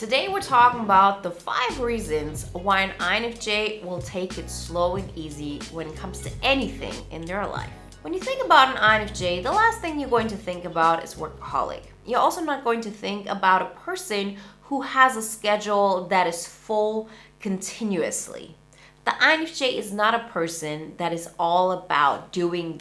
Today we're talking about the 5 reasons why an INFJ will take it slow and easy when it comes to anything in their life. When you think about an INFJ, the last thing you're going to think about is workaholic. You're also not going to think about a person who has a schedule that is full continuously. The INFJ is not a person that is all about doing.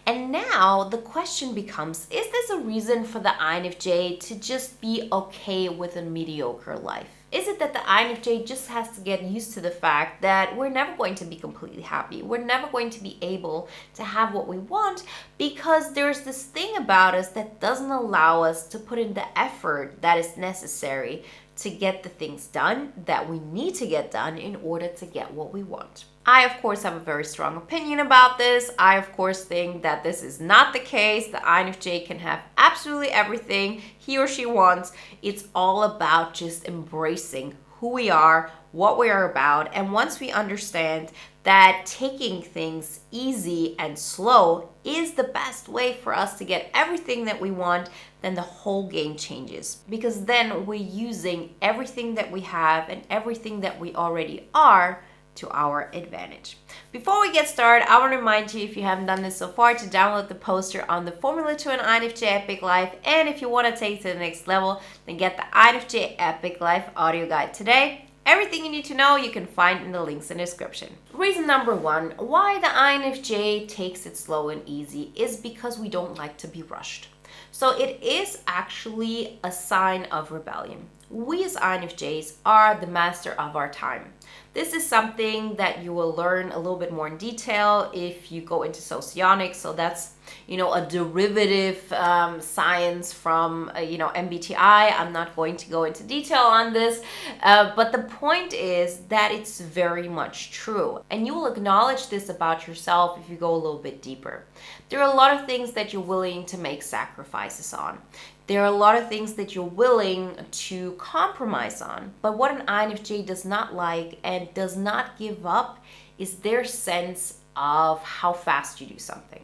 And now the question becomes, is this a reason for the INFJ to just be okay with a mediocre life? Is it that the INFJ just has to get used to the fact that we're never going to be completely happy? We're never going to be able to have what we want because there's this thing about us that doesn't allow us to put in the effort that is necessary to get the things done that we need to get done in order to get what we want. I, of course, have a very strong opinion about this. I, of course, think that this is not the case. The INFJ can have absolutely everything he or she wants. It's all about just embracing who we are, what we are about. And once we understand that taking things easy and slow is the best way for us to get everything that we want, then the whole game changes. Because then we're using everything that we have and everything that we already are to our advantage. Before we get started, I want to remind you, if you haven't done this so far, to download the poster on the formula to an INFJ Epic Life. And if you want to take it to the next level, then get the INFJ Epic Life audio guide today. Everything you need to know you can find in the links in the description. Reason number 1 why the INFJ takes it slow and easy is because we don't like to be rushed. So it is actually a sign of rebellion. We as INFJs are the master of our time. This is something that you will learn a little bit more in detail if you go into socionics. So that's, a derivative science from, MBTI. I'm not going to go into detail on this, but the point is that it's very much true. And you will acknowledge this about yourself if you go a little bit deeper. There are a lot of things that you're willing to make sacrifices on. There are a lot of things that you're willing to compromise on. But what an INFJ does not like and does not give up is their sense of how fast you do something.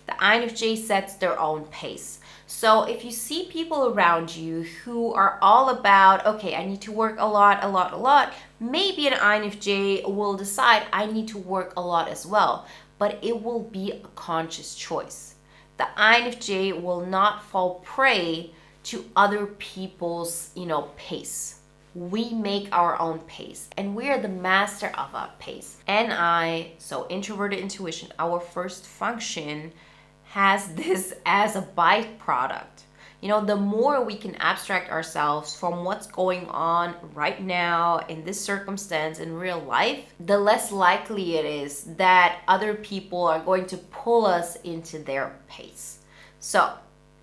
The INFJ sets their own pace. So if you see people around you who are all about, okay, I need to work a lot, maybe an INFJ will decide I need to work a lot as well. But it will be a conscious choice. The INFJ will not fall prey to other people's, pace. We make our own pace and we are the master of our pace. So introverted intuition, our first function, has this as a byproduct. The more we can abstract ourselves from what's going on right now in this circumstance in real life, the less likely it is that other people are going to pull us into their pace. So,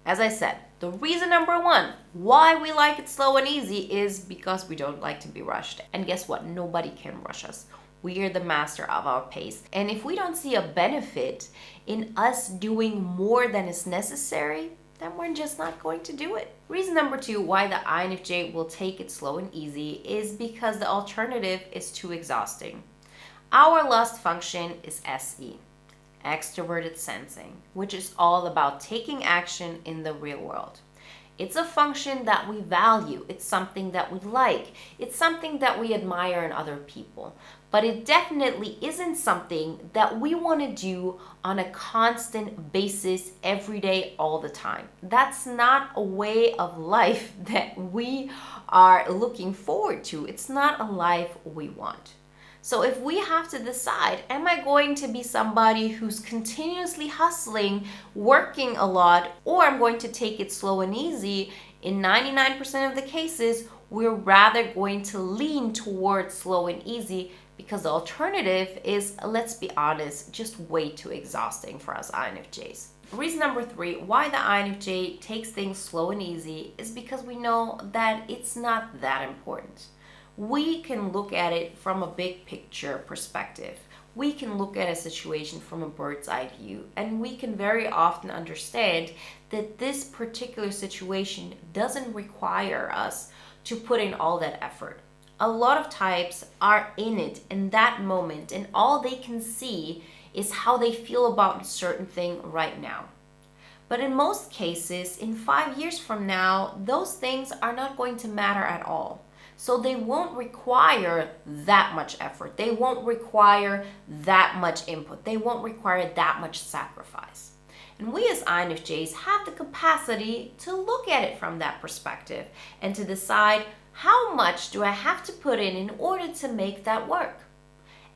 as I said, the reason number 1 why we like it slow and easy is because we don't like to be rushed. And guess what? Nobody can rush us. We are the master of our pace. And if we don't see a benefit in us doing more than is necessary, then we're just not going to do it. Reason number 2 why the INFJ will take it slow and easy is because the alternative is too exhausting. Our last function is SE, extroverted sensing, which is all about taking action in the real world. It's a function that we value. It's something that we like. It's something that we admire in other people. But it definitely isn't something that we want to do on a constant basis every day, all the time. That's not a way of life that we are looking forward to. It's not a life we want. So if we have to decide, am I going to be somebody who's continuously hustling, working a lot, or I'm going to take it slow and easy, in 99% of the cases, we're rather going to lean towards slow and easy because the alternative is, let's be honest, just way too exhausting for us INFJs. Reason number 3 why the INFJ takes things slow and easy is because we know that it's not that important. We can look at it from a big picture perspective. We can look at a situation from a bird's eye view, and we can very often understand that this particular situation doesn't require us to put in all that effort. A lot of types are in it in that moment, and all they can see is how they feel about a certain thing right now. But in most cases, in 5 years from now, those things are not going to matter at all. So they won't require that much effort. They won't require that much input. They won't require that much sacrifice. And we as INFJs have the capacity to look at it from that perspective and to decide, how much do I have to put in order to make that work?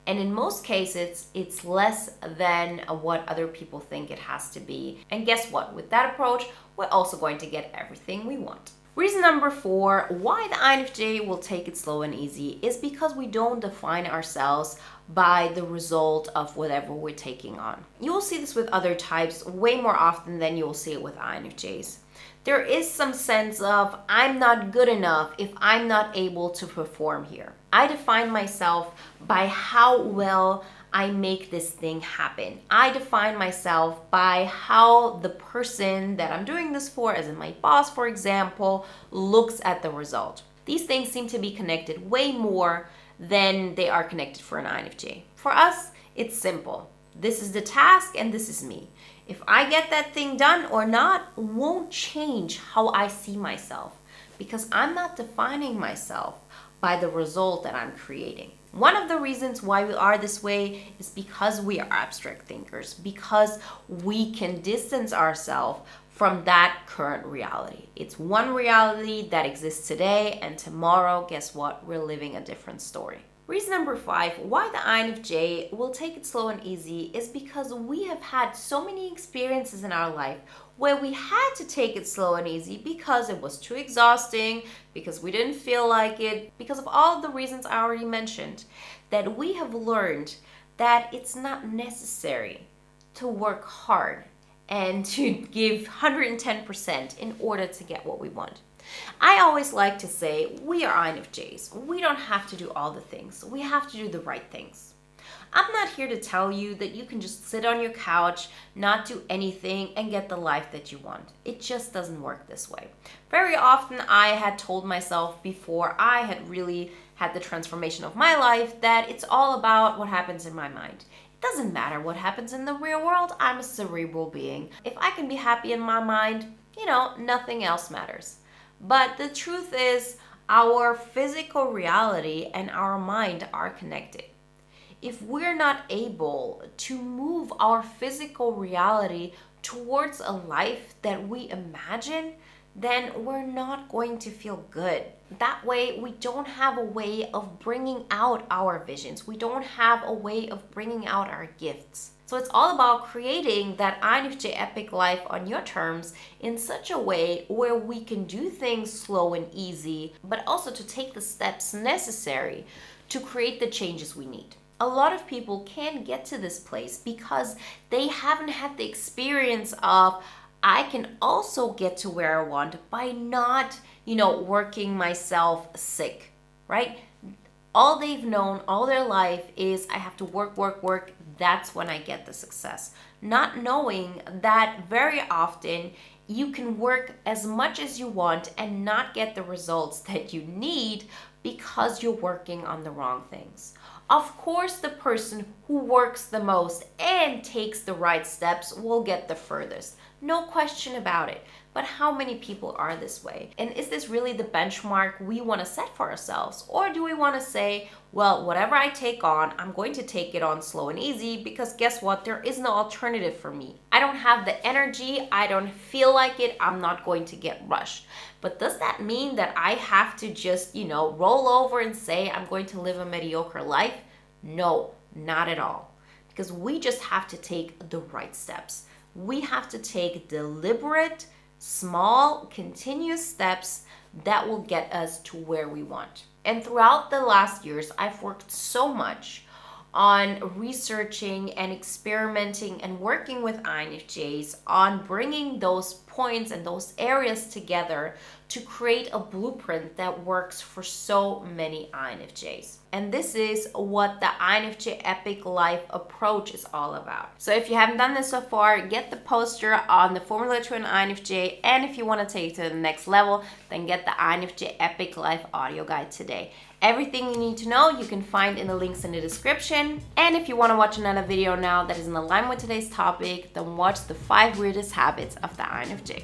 And in most cases, it's less than what other people think it has to be. And guess what? With that approach, we're also going to get everything we want. Reason number 4, why the INFJ will take it slow and easy is because we don't define ourselves by the result of whatever we're taking on. You will see this with other types way more often than you will see it with INFJs. There is some sense of, I'm not good enough if I'm not able to perform here. I define myself by how well I make this thing happen. I define myself by how the person that I'm doing this for, as in my boss, for example, looks at the result. These things seem to be connected way more than they are connected for an INFJ. For us, it's simple. This is the task and this is me. If I get that thing done or not won't change how I see myself, because I'm not defining myself by the result that I'm creating. One of the reasons why we are this way is because we are abstract thinkers, because we can distance ourselves from that current reality. It's one reality that exists today, and tomorrow, guess what? We're living a different story. Reason number 5, why the INFJ will take it slow and easy is because we have had so many experiences in our life where we had to take it slow and easy because it was too exhausting, because we didn't feel like it, because of all of the reasons I already mentioned, that we have learned that it's not necessary to work hard and to give 110% in order to get what we want. I always like to say we are INFJs. We don't have to do all the things. We have to do the right things. I'm not here to tell you that you can just sit on your couch, not do anything, and get the life that you want. It just doesn't work this way. Very often I had told myself before I had really had the transformation of my life that it's all about what happens in my mind. It doesn't matter what happens in the real world. I'm a cerebral being. If I can be happy in my mind, nothing else matters. But the truth is, our physical reality and our mind are connected. If we're not able to move our physical reality towards a life that we imagine, then we're not going to feel good. That way, we don't have a way of bringing out our visions. We don't have a way of bringing out our gifts. So it's all about creating that INFJ epic life on your terms in such a way where we can do things slow and easy, but also to take the steps necessary to create the changes we need. A lot of people can't get to this place because they haven't had the experience of, I can also get to where I want by not, working myself sick, right? All they've known all their life is I have to work, work, work. That's when I get the success. Not knowing that very often you can work as much as you want and not get the results that you need because you're working on the wrong things. Of course, the person who works the most and takes the right steps will get the furthest. No question about it. But how many people are this way? And is this really the benchmark we want to set for ourselves? Or do we want to say, well, whatever I take on, I'm going to take it on slow and easy because guess what? There is no alternative for me. I don't have the energy. I don't feel like it. I'm not going to get rushed. But does that mean that I have to just, roll over and say I'm going to live a mediocre life? No, not at all. Because we just have to take the right steps. We have to take deliberate, small, continuous steps that will get us to where we want. And throughout the last years, I've worked so much on researching and experimenting and working with INFJs on bringing those points and those areas together to create a blueprint that works for so many INFJs. And this is what the INFJ Epic Life approach is all about. So if you haven't done this so far, get the poster on the formula to an INFJ. And if you want to take it to the next level, then get the INFJ Epic Life audio guide today. Everything you need to know you can find in the links in the description. And if you want to watch another video now that is in alignment with today's topic, then watch the 5 weirdest habits of the INFJ.